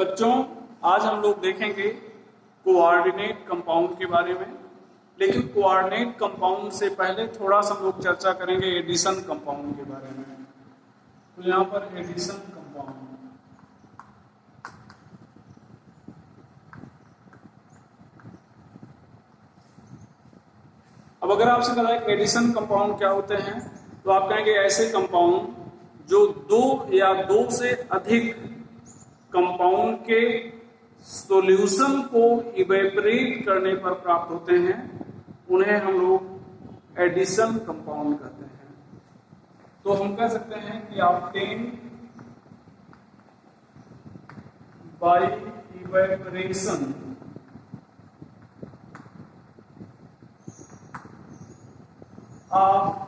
बच्चों, आज हम लोग देखेंगे कोऑर्डिनेट कंपाउंड के बारे में। लेकिन कोऑर्डिनेट कंपाउंड से पहले थोड़ा सा हम लोग चर्चा करेंगे एडिशन कंपाउंड के बारे में। तो यहाँ पर एडिशन कंपाउंड, अब अगर आपसे कहा कि एडिशन कंपाउंड क्या होते हैं, तो आप कहेंगे ऐसे कंपाउंड जो दो या दो से अधिक कंपाउंड के सॉल्यूशन को इवेपोरेट करने पर प्राप्त होते हैं, उन्हें हम लोग एडिशन कंपाउंड कहते हैं। तो हम कह सकते हैं कि obtain bye evaporation of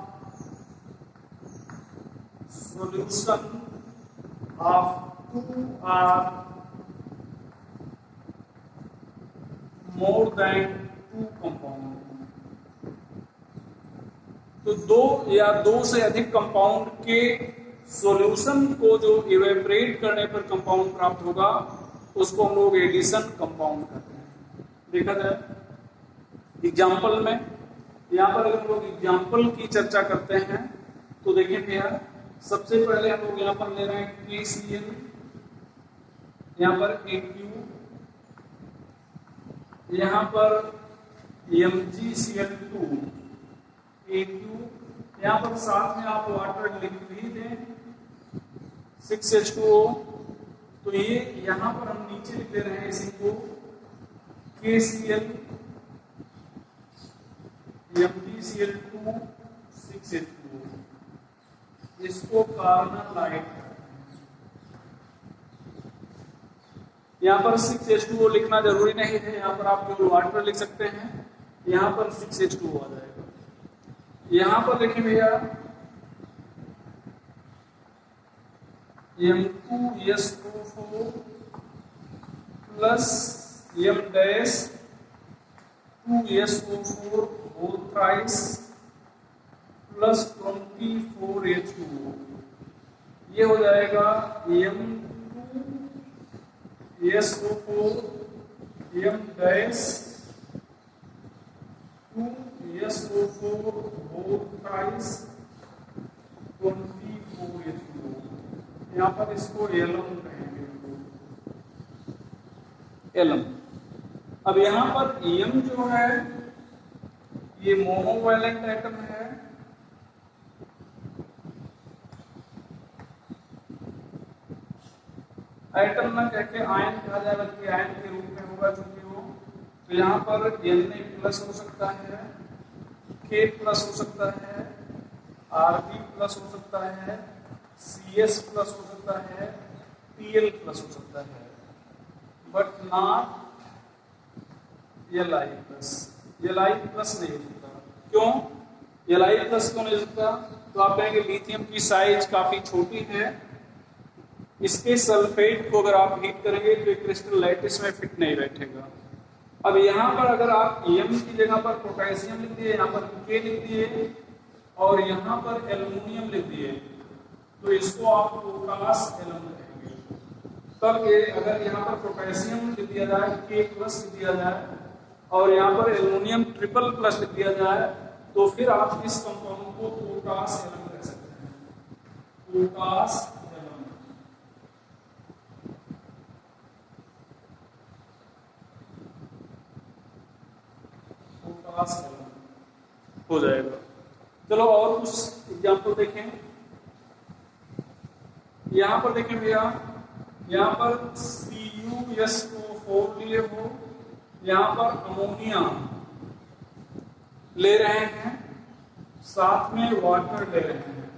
solution of 2 or more than 2 compound। तो दो या दो से अधिक कंपाउंड के सॉल्यूशन को जो इवेपोरेट करने पर कंपाउंड प्राप्त होगा, उसको हम लोग एडिशन कंपाउंड कहते हैं। देखा जाए एग्जाम्पल में, यहाँ पर अगर हम लोग एग्जाम्पल की चर्चा करते हैं तो देखिए भैया, सबसे पहले हम लोग यहाँ पर ले रहे हैं KCl, यहाँ पर AQ, यहाँ पर MgCl2 AQ, यहाँ पर साथ में आप वाटर लिख भी दें 6H2O। तो ये यहाँ पर हम नीचे लिख दे रहे हैं इसी को KCl MgCl2 6H2O, इसको कार्बन लाइट। यहाँ पर 6H2O लिखना जरूरी नहीं है, यहाँ पर आप केवल वाटर लिख सकते हैं, यहाँ पर 6H2O आ जाएगा। यहाँ पर देखिए भैया M2SO4 plus M-2SO4 whole thrice plus 24H2O, ये हो जाएगा M2SO4 M-2SO4 whole thrice 24H2O। यहाँ पर इसको एलम कहेंगे, एलम। अब यहाँ पर M जो है ये मोनोवैलेंट एटम है, एटम न कहकर आयन कहा जाए, बल्कि आयन के रूप में होगा चूंकि वो। तो यहाँ पर Na प्लस हो सकता है, K प्लस हो सकता है, Rb प्लस हो सकता है, CS प्लस हो सकता है, Pl प्लस हो सकता है, but not Li plus. Li plus नहीं हो सकता। क्यों Li प्लस क्यों नहीं हो सकता? तो आप कहेंगे लिथियम की साइज काफी छोटी है, इसके सल्फेट को अगर आप हीट करेंगे तो क्रिस्टल लैटिस में फिट नहीं बैठेगा। अब यहाँ पर अगर आप M की जगह पर पोटेशियम लिख दिए, यहाँ पर K लिख दिए और यहाँ पर एल्युमिनियम लिख दिए, तो इसको आप पोटास एलम कहेंगे। तब ये अगर यहाँ पर पोटेशियम लिख दिया जाए, K प्लस लिख दिया जाए और यहाँ पर एल्युमिनियम ट्रिपल प्लस लिख दिया जाए, तो फिर आप इस कंपाउंड को पोटास एलम कह सकते हैं। पोटास हो जाएगा। चलो और कुछ एग्जाम्पल देखें। यहाँ पर देखें भैया, यहाँ पर CuSO4 लिए हो, यहाँ पर अमोनिया ले रहे हैं, साथ में वाटर ले रहे हैं।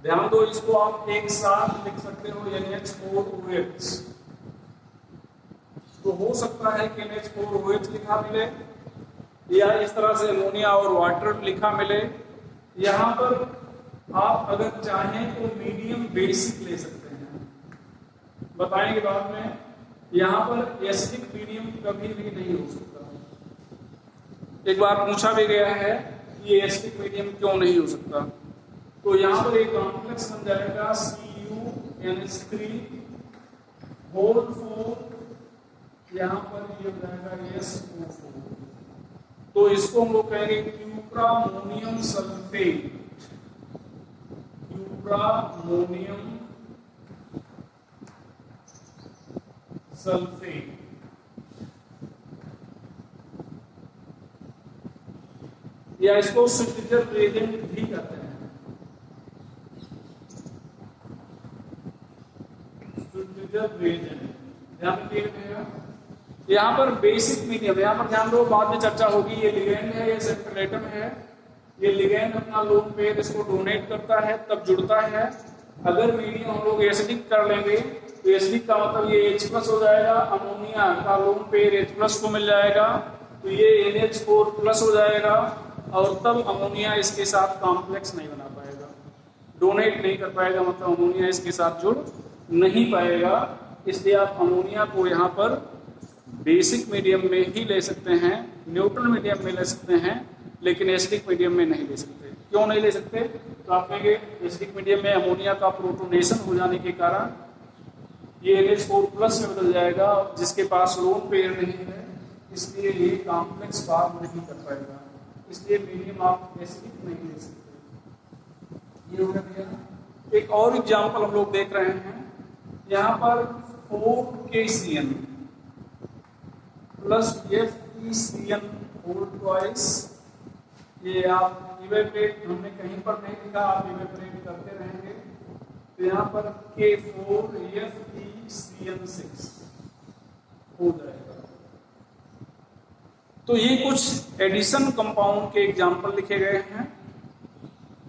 ध्यान दो, इसको आप एक साथ लिख सकते हो NH4OH। तो हो सकता है कि NH4OH लिखा मिले या इस तरह से अमोनिया और वाटर लिखा मिले। यहाँ पर आप अगर चाहें तो मीडियम बेसिक ले सकते हैं, बताएंगे बाद में। यहाँ पर एसिडिक मीडियम कभी भी नहीं हो सकता। एक बार पूछा भी गया है कि ये एसिडिक मीडियम क्यों नहीं हो सकता, तो यहाँ पर एक कॉम्प्लेक्स बन जाएगा CuNH3 होल 4, यहाँ पर ये हो जाएगा SO4। तो इसको हम लोग कहेंगे क्यूप्रामोनियम सल्फेट, क्यूप्रामोनियम सल्फेट। या इसको सिट्रिजर रिएजेंट भी कहते हैं, सिट्रिजर रिएजेंट। यहाँ पर बेसिक मीडियम, यहाँ पर ध्यान दो, बाद में चर्चा होगी। ये लिगैंड है, ये सेंट्रल एटम है। ये लिगैंड अपना लोन पेयर इसको डोनेट करता है, तब जुड़ता है। अगर मीडियम हम लोग एसिडिक कर लेंगे तो एसिडिक का मतलब ये H+ हो जाएगा, अमोनिया का लोन पेयर H+ को मिल जाएगा, तो ये NH4+ हो जाएगा, और तब अमोनिया इसके साथ कॉम्प्लेक्स नहीं बना पाएगा, डोनेट नहीं कर पाएगा, मतलब अमोनिया इसके साथ जुड़ नहीं पाएगा। इसलिए आप अमोनिया को यहाँ पर बेसिक मीडियम में ही ले सकते हैं, न्यूट्रल मीडियम में ले सकते हैं, लेकिन एसिडिक मीडियम में नहीं ले सकते। क्यों नहीं ले सकते? तो आप कहेंगे एसिडिक मीडियम में अमोनिया का प्रोटोनेशन हो जाने के कारण ये NH4+ में बदल जाएगा, जिसके पास लोन पेयर नहीं है, इसलिए ये कॉम्प्लेक्स फॉर्म नहीं कर पाएगा। इसलिए मीडियम आप एसिडिक नहीं ले सकते। ये हो गया। एक और एग्जाम्पल हम लोग देख रहे हैं, यहाँ पर 4KCN plus FeCN whole twice. ये आप इवेपोरेट, हमने कहीं पर नहीं लिखा, आप इवेपोरेट करते रहेंगे। तो यहाँ पर K4FeCN6 हो जाएगा। तो ये कुछ एडिशन कंपाउंड के एग्जाम्पल लिखे गए हैं,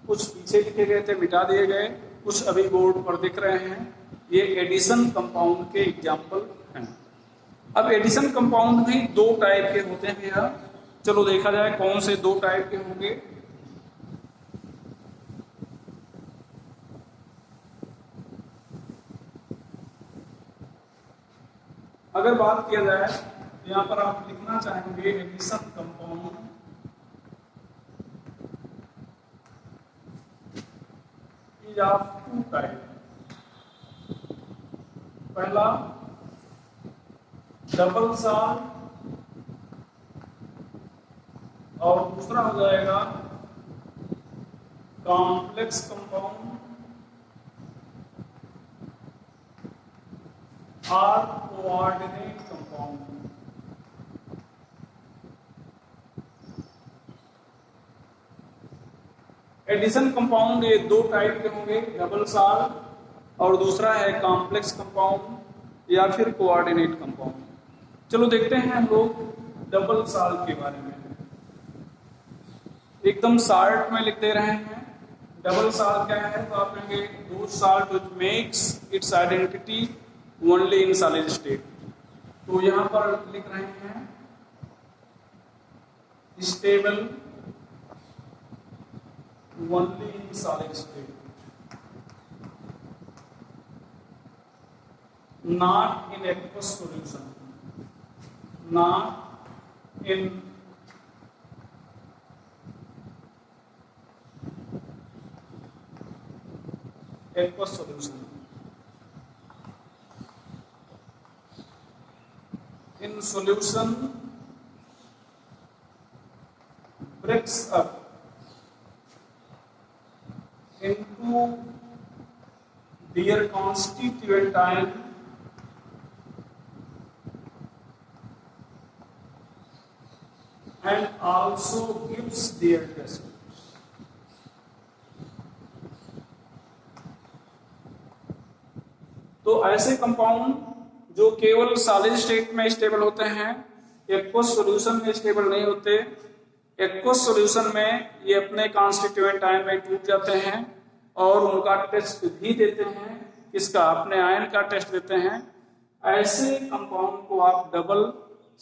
कुछ पीछे लिखे गए थे, मिटा दिए गए, कुछ अभी बोर्ड पर दिख रहे हैं। ये एडिशन कंपाउंड के एग्जाम्पल हैं। अब एडिशन कंपाउंड भी 2 टाइप के होते हैं भैया। चलो देखा जाए कौन से 2 टाइप के होंगे। अगर बात किया जाए तो यहाँ पर आप लिखना चाहेंगे addition compound is of 2 type. पहला डबल सॉल्ट, और दूसरा हो जाएगा कॉम्प्लेक्स कंपाउंड और कोऑर्डिनेट कंपाउंड। एडिशन कंपाउंड ये 2 टाइप के होंगे, डबल सॉल्ट और दूसरा है कॉम्प्लेक्स कंपाउंड या फिर कोऑर्डिनेट कंपाउंड। चलो देखते हैं हम लोग डबल सॉल्ट के बारे में। एकदम सॉल्ट में लिख दे रहे हैं। डबल सॉल्ट क्या है? तो आप कहेंगे दो salt which makes its identity only in solid state. तो यहां पर लिख रहे हैं stable only in solid state, not in aqueous solution, not in aqueous solution. In solution breaks up into their constituent ion and also gives their test. तो ऐसे compound जो केवल सॉलिड स्टेट में स्टेबल होते हैं, एक्वस सॉल्यूशन में stable नहीं होते। एक्वस सॉल्यूशन में ये अपने कॉन्स्टिट्यूएंट आयन में टूट जाते हैं और उनका टेस्ट भी देते हैं, इसका अपने आयन का टेस्ट देते हैं। ऐसे कंपाउंड को आप डबल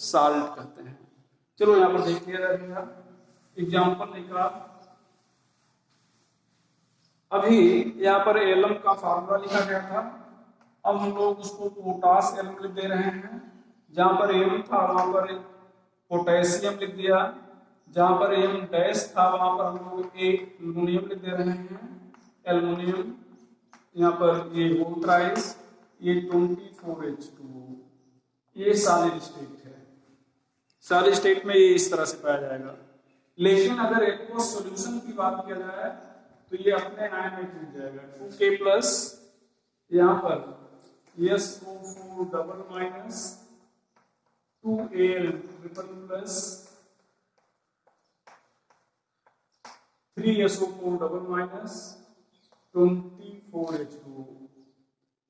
सॉल्ट कहते हैं। चलो यहाँ पर देख लिया जाएगा, एग्जाम्पल लिखा। अभी यहाँ पर एलम का फार्मूला लिखा गया था, अब हम लोग उसको पोटास एलम लिख दे रहे हैं। जहां पर एम था वहां पर पोटेशियम लिख दिया, जहां पर एम डैश था वहां पर हम लोग एल्युमिनियम लिख दे रहे हैं, एल्युमिनियम। यहाँ पर ये होल थ्राइस ये 24H2O, ये सॉलिड स्टेट है। सॉलिड स्टेट में ये इस तरह से पाया जाएगा। लेकिन अगर एक्वस सॉल्यूशन की बात किया जाए तो ये अपने आयन में टूट जाएगा। 2K प्लस यहाँ पर SO4 double minus 2Al triple plus 3SO4 double minus 24H2O,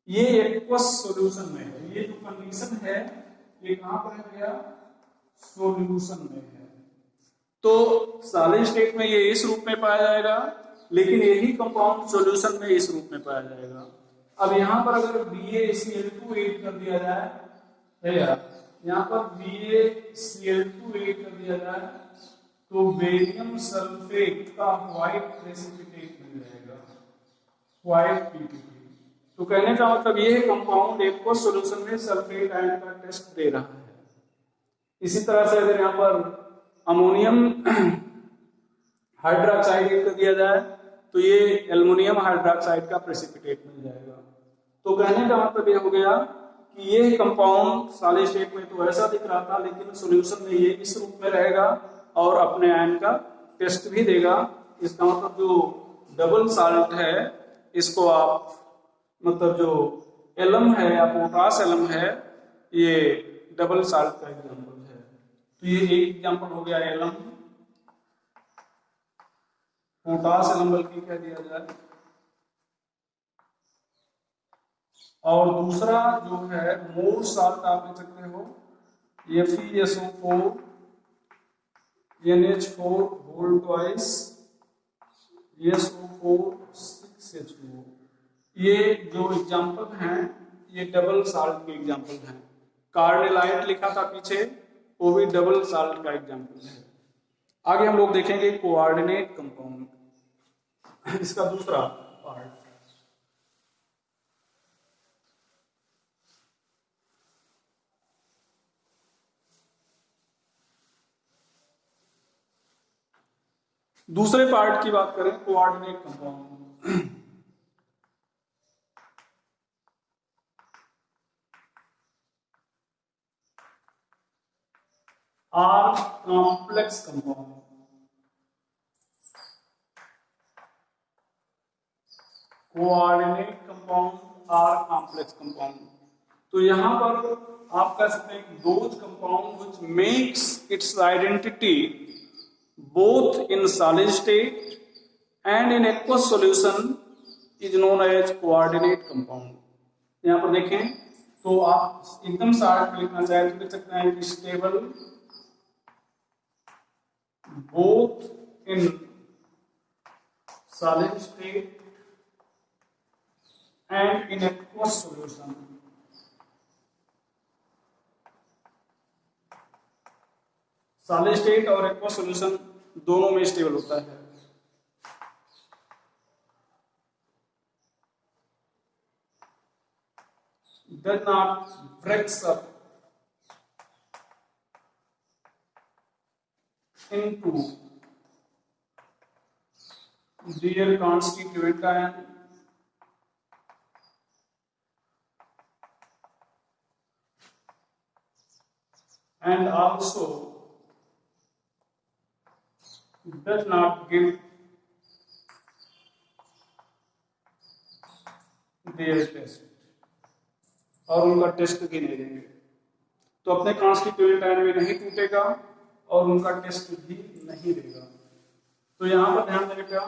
ये एक्वस सॉल्यूशन में है। ये जो कंडीशन है ये कहां पर है भैया? सॉल्यूशन में है। तो सॉलिड स्टेट में ये इस रूप में पाया जाएगा, लेकिन यही कंपाउंड सॉल्यूशन में इस रूप में पाया जाएगा। अब यहां पर अगर BaCl2 ऐड कर दिया जाए भैया, यहां पर BaCl2 ऐड कर दिया जाए तो बेरियम सल्फेट का व्हाइट प्रेसिपिटेट मिल जाएगा, व्हाइट PPT। तो कहने का मतलब ये कंपाउंड एक्वस सॉल्यूशन में सल्फेट आयन का टेस्ट दे रहा है। इसी तरह से अगर यहाँ पर अमोनियम हाइड्रोक्साइड ऐड कर दिया जाए तो ये एल्युमिनियम हाइड्रोक्साइड का प्रेसिपिटेट मिल जाएगा। तो कहने का मतलब ये हो गया कि ये कंपाउंड सॉलिड स्टेट में तो ऐसा दिख रहा था, लेकिन सॉल्यूशन में ये इस रूप में रहेगा और अपने आयन का टेस्ट भी देगा। इसका मतलब जो डबल साल्ट है इसको आप मतलब जो एलम है या पोटास एलम है, ये डबल साल्ट का एग्जांपल है। तो ये एक एग्जांपल हो गया एलम, पोटास एलम बल्कि कह दिया जाए। और दूसरा जो है मोर साल्ट आप लिख सकते हो FeSO4 NH4 whole twice SO4 6H2O। ये जो एग्जाम्पल हैं ये डबल साल्ट के एग्जाम्पल हैं। कार्डेलाइट लिखा था पीछे, वो भी डबल साल्ट का एग्जाम्पल है। आगे हम लोग देखेंगे कोऑर्डिनेट कंपाउंड, इसका दूसरा पार्ट। दूसरे पार्ट की बात करें coordinate compound, or complex compound. Coordinate compound or complex compound. तो यहां पर आप कह सकते हैं those compound which makes its identity both in solid state and in aqueous solution is known as coordinate compound। यहाँ पर देखें तो आप एकदम शार्ट लिखना चाहे तो लिख सकते हैं कि stable both in solid state and in aqueous solution। Solid state और एक्वस सॉल्यूशन दोनों में स्टेबल होता है। does not breaks up into their constituent ion and also does not give their test, और उनका टेस्ट भी नहीं देंगे। तो अपने कॉन्स्टिट्यूएंट आयन में नहीं टूटेगा और उनका टेस्ट भी नहीं देगा। तो यहां पर ध्यान देगा,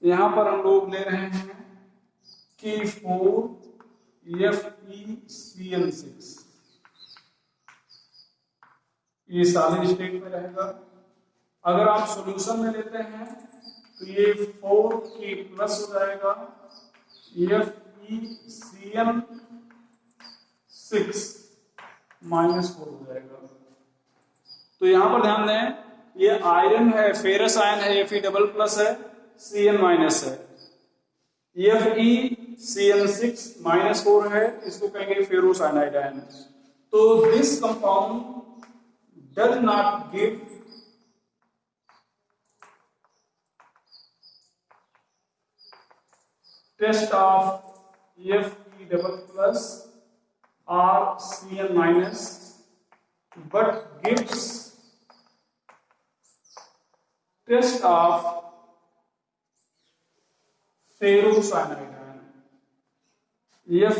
यहां पर हम लोग ले रहे हैं कि 4FeCl6 ये सॉलिड स्टेट में रहेगा। अगर आप सॉल्यूशन में लेते हैं तो ये 4K प्लस हो जाएगा, FeCl6 -4 हो जाएगा। तो यहां पर ध्यान दें, ये आयरन है, फेरस आयन है, Fe डबल प्लस है, Cl माइनस है। FeCl6 -4 है, इसको कहेंगे फेरोसाइनाइड आयन। तो this compound does not give test of Fe double plus RCN minus, but gives test of ferrocyanide ion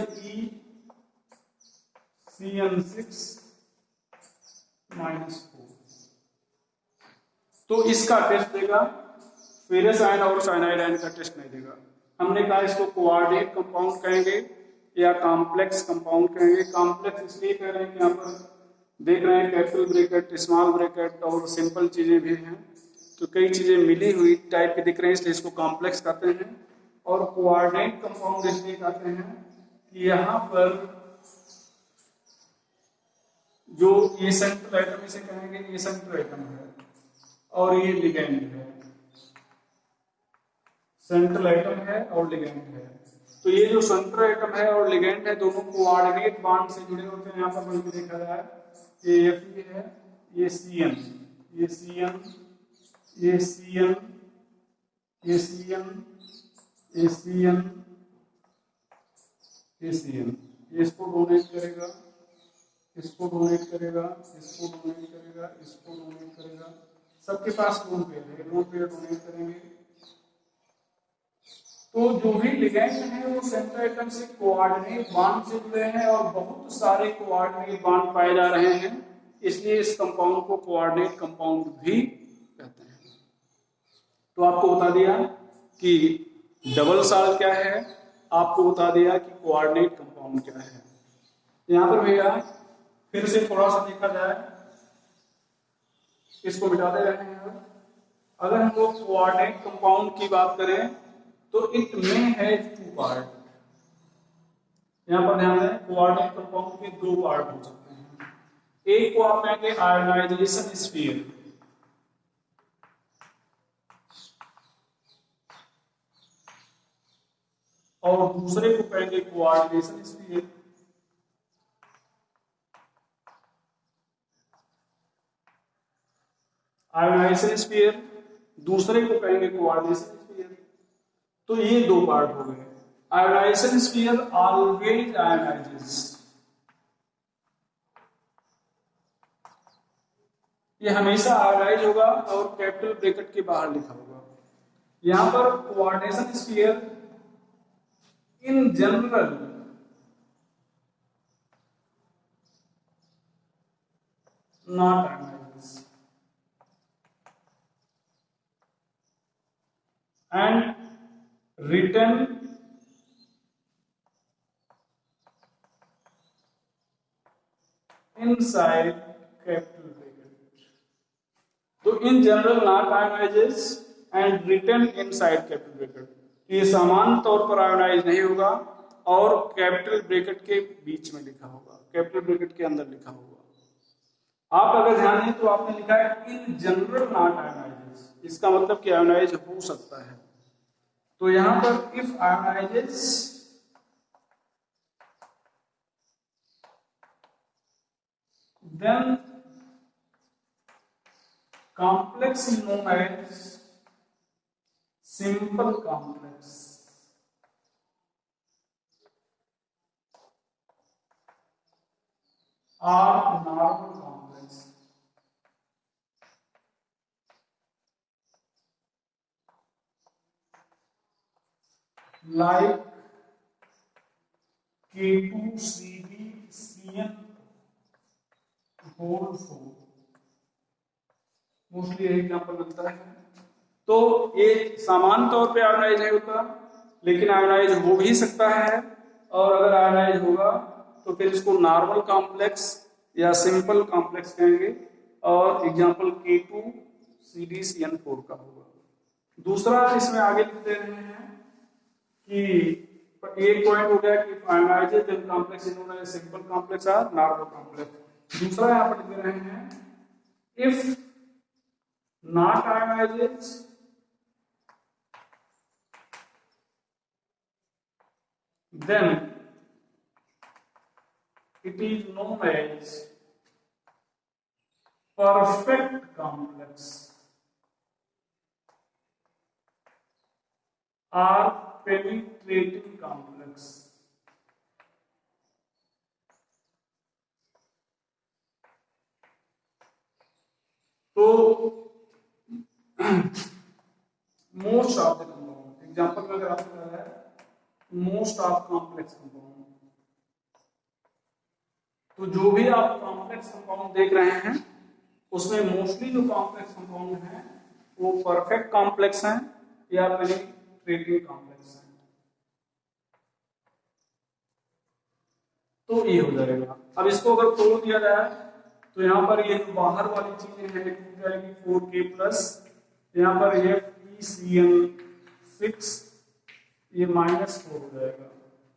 FeCN6 -4। तो इसका टेस्ट देगा, फेरस आयन और साइनाइड आयन का टेस्ट नहीं देगा। हमने कहा इसको कोऑर्डिनेट कंपाउंड कहेंगे या कॉम्प्लेक्स कंपाउंड कहेंगे। कॉम्प्लेक्स इसलिए कह रहे हैं कि यहाँ पर देख रहे हैं कैपिटल ब्रैकेट, स्मॉल ब्रैकेट और सिंपल चीजें भी हैं, तो कई चीजें मिली हुई टाइप की दिख रही हैं, इसलिए इसको कॉम्प्लेक्स कहते हैं। और कोऑर्डिनेट कंपाउंड इसलिए कहते हैं कि यहाँ पर जो ये सेंट्रल एटम, इसे कहेंगे ये सेंट्रल एटम है और ये लिगैंड है, सेंट्रल एटम है और लिगैंड है। तो ये जो सेंट्रल एटम है और लिगैंड है दोनों कोऑर्डिनेट बॉन्ड से जुड़े होते हैं। यहाँ पर बल्कि देखा जाए ये Fe है, ये Cn, ये Cn, ये Cn, ये Cn, ये Cn, ये Cn, ये इसको डोनेट करेगा, इसको डोनेट करेगा, इसको डोनेट करेगा, इसको डोनेट करेगा। सबके पास लोन पेयर है, लोन पेयर डोनेट करेंगे। तो जो भी लिगैंड है वो सेंट्रल एटम से कोऑर्डिनेट बॉन्ड से जुड़े हैं और बहुत सारे कोऑर्डिनेट बॉन्ड पाए जा रहे हैं, इसलिए इस कंपाउंड को कोऑर्डिनेट कंपाउंड भी कहते हैं। तो आपको बता दिया कि डबल सॉल्ट क्या है, आपको बता दिया कि कोऑर्डिनेट कंपाउंड क्या है। यहां पर भैया फिर से थोड़ा सा देखा जाए, इसको मिटा दे रहे हैं। अगर हम लोग कोऑर्डिनेट कंपाउंड की बात करें तो इट में है 2 पार्ट। यहां पर ध्यान दें, कोऑर्डिनेट कंपाउंड के 2 पार्ट हो सकते हैं। एक को आप कहेंगे आयोनाइजेशन स्फीयर, और दूसरे को कहेंगे कोऑर्डिनेशन स्फीयर। आयोनाइजेशन स्फीयर, दूसरे को कहेंगे कोऑर्डिनेशन स्फीयर। तो ये 2 पार्ट हो गए। आयोनाइजेशन स्फीयर ऑलवेज आयोनाइजेस, ये हमेशा आयोनाइज होगा और कैपिटल ब्रैकेट के बाहर लिखा होगा। यहां पर coordination sphere in general not ionises and written inside capital bracket। तो in general not ionises and written inside capital bracket, ये समान तौर पर आयोनाइज नहीं होगा और कैपिटल ब्रैकेट के बीच में लिखा होगा, कैपिटल ब्रैकेट के अंदर लिखा होगा। आप अगर ध्यान दें तो आपने लिखा है इन जनरल नॉट आयोनाइजेस, इसका मतलब कि आयोनाइज हो सकता है। तो यहां पर if ionises then complex is known as simple complex or normal complex। like K2CbCN whole 4, mostly यही एग्जाम्पल मिलता है। तो ये सामान्य तौर पे आयोनाइज नहीं होता, लेकिन आयोनाइज हो भी सकता है, और अगर आयोनाइज होगा तो फिर इसको नॉर्मल कॉम्प्लेक्स या सिंपल कॉम्प्लेक्स कहेंगे, और एग्जाम्पल K2CdCN4 का होगा। दूसरा इसमें आगे लिख दे रहे हैं कि एक पॉइंट हो गया कि ionises then complex is known as simple complex और नॉर्मल कॉम्प्लेक्स। दूसरा यहां पर लिख दे रहे हैं if not ionized then it is known as perfect complex or penetrating complex। Example में अगर आपको लग रहा है मोस्ट ऑफ कॉम्प्लेक्स कंपाउंड, तो जो भी आप कॉम्प्लेक्स कंपाउंड देख रहे हैं उसमें मोस्टली जो कॉम्प्लेक्स कंपाउंड हैं वो परफेक्ट कॉम्प्लेक्स हैं या पेनिट्रेटिंग कॉम्प्लेक्स हैं। तो ये हो जाएगा। अब इसको अगर तोड़ दिया जाए तो यहाँ पर ये जो बाहर वाली चीजें हैं टूट जाएगी 4k प्लस, यहाँ पर ये FeCN6 ये -4 हो जाएगा।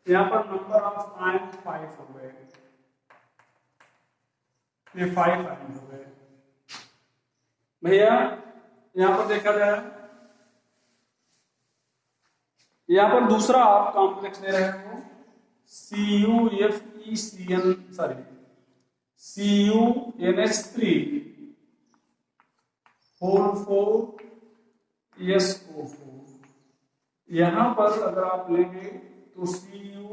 यहाँ पर नंबर ऑफ आयन 5 हो गए, ये 5 आयन हो गए। भैया यहाँ पर देखा जाए, यहाँ पर दूसरा आप कॉम्प्लेक्स दे रहे हो CuNH3 होल 4SO4। यहां पर अगर आप लेंगे तो CuNH3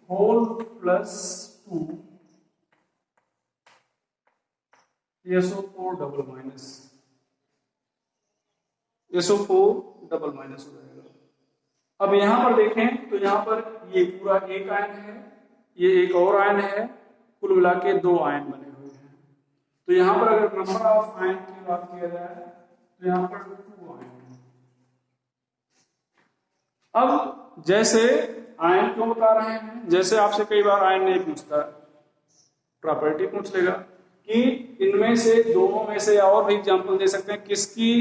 whole plus 2 SO4 double minus, SO4 double minus हो जाएगा। अब यहां पर देखें तो यहां पर ये पूरा एक आयन है, ये एक और आयन है, कुल मिला के 2 आयन बने हुए हैं। तो यहां पर अगर नंबर ऑफ आयन की बात किया जाए तो यहां पर 2 आयन है। अब जैसे आयन क्यों बता रहे हैं, जैसे आपसे कई बार आयन नहीं पूछता, प्रॉपर्टी पूछ लेगा कि इनमें से दोनों में से, और भी एग्जांपल दे सकते हैं, किसकी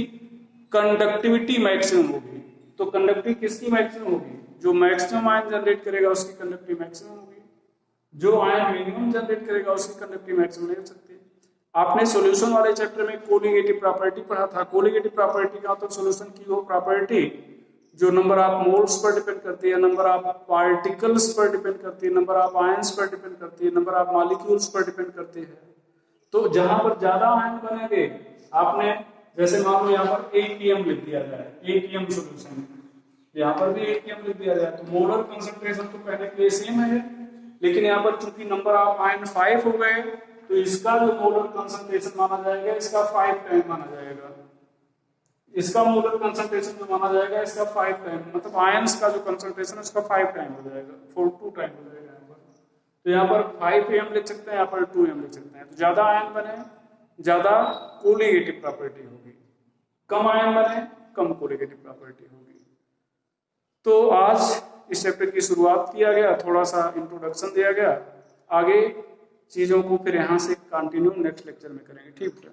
कंडक्टिविटी मैक्सिमम होगी। तो कंडक्टिविटी किसकी मैक्सिमम होगी, जो मैक्सिमम आयन जनरेट करेगा उसकी कंडक्टिविटी मैक्सिमम होगी, जो आयन मिनिमम जनरेट करेगा उसकी कंडक्टिविटी मैक्सिमम नहीं हो सकती। आपने सॉल्यूशन वाले चैप्टर में कोलिगेटिव प्रॉपर्टी पढ़ा था। कोलिगेटिव प्रॉपर्टी का तो सॉल्यूशन की वो प्रॉपर्टी जो number of moles per depend करती है, नंबर ऑफ पार्टिकल्स पर डिपेंड करती है, नंबर ऑफ आयंस पर डिपेंड करती है, नंबर ऑफ मॉलिक्यूल्स पर डिपेंड करती है। तो जहां पर ज्यादा आयन बनेंगे, आपने जैसे मान लो यहाँ पर ATM लिख दिया जाए, ATM सॉल्यूशन, यहाँ पर भी ATM लिख दिया जाए, तो मोलर कंसंट्रेशन तो पहले के लिए सेम है, लेकिन यहाँ पर चूंकि नंबर ऑफ आयन 5 हो गए तो इसका जो मोलर कंसंट्रेशन माना जाएगा इसका 5 टाइम माना जाएगा, इसका मोलर कंसंट्रेशन जो माना जाएगा इसका 5 टाइम, मतलब आयंस का जो कंसंट्रेशन है उसका 5 टाइम हो जाएगा, 2 टाइम हो जाएगा यहाँ पर। तो यहाँ पर 5m लिख सकते हैं, यहाँ पर 2m लिख सकते हैं। तो ज्यादा आयन बने ज्यादा कोलिगेटिव प्रॉपर्टी होगी, कम आयन बने कम कोलिगेटिव प्रॉपर्टी होगी। तो आज इस चैप्टर की शुरुआत किया गया, थोड़ा सा इंट्रोडक्शन दिया गया, आगे चीजों को फिर यहाँ से कंटिन्यू नेक्स्ट लेक्चर में करेंगे। ठीक है।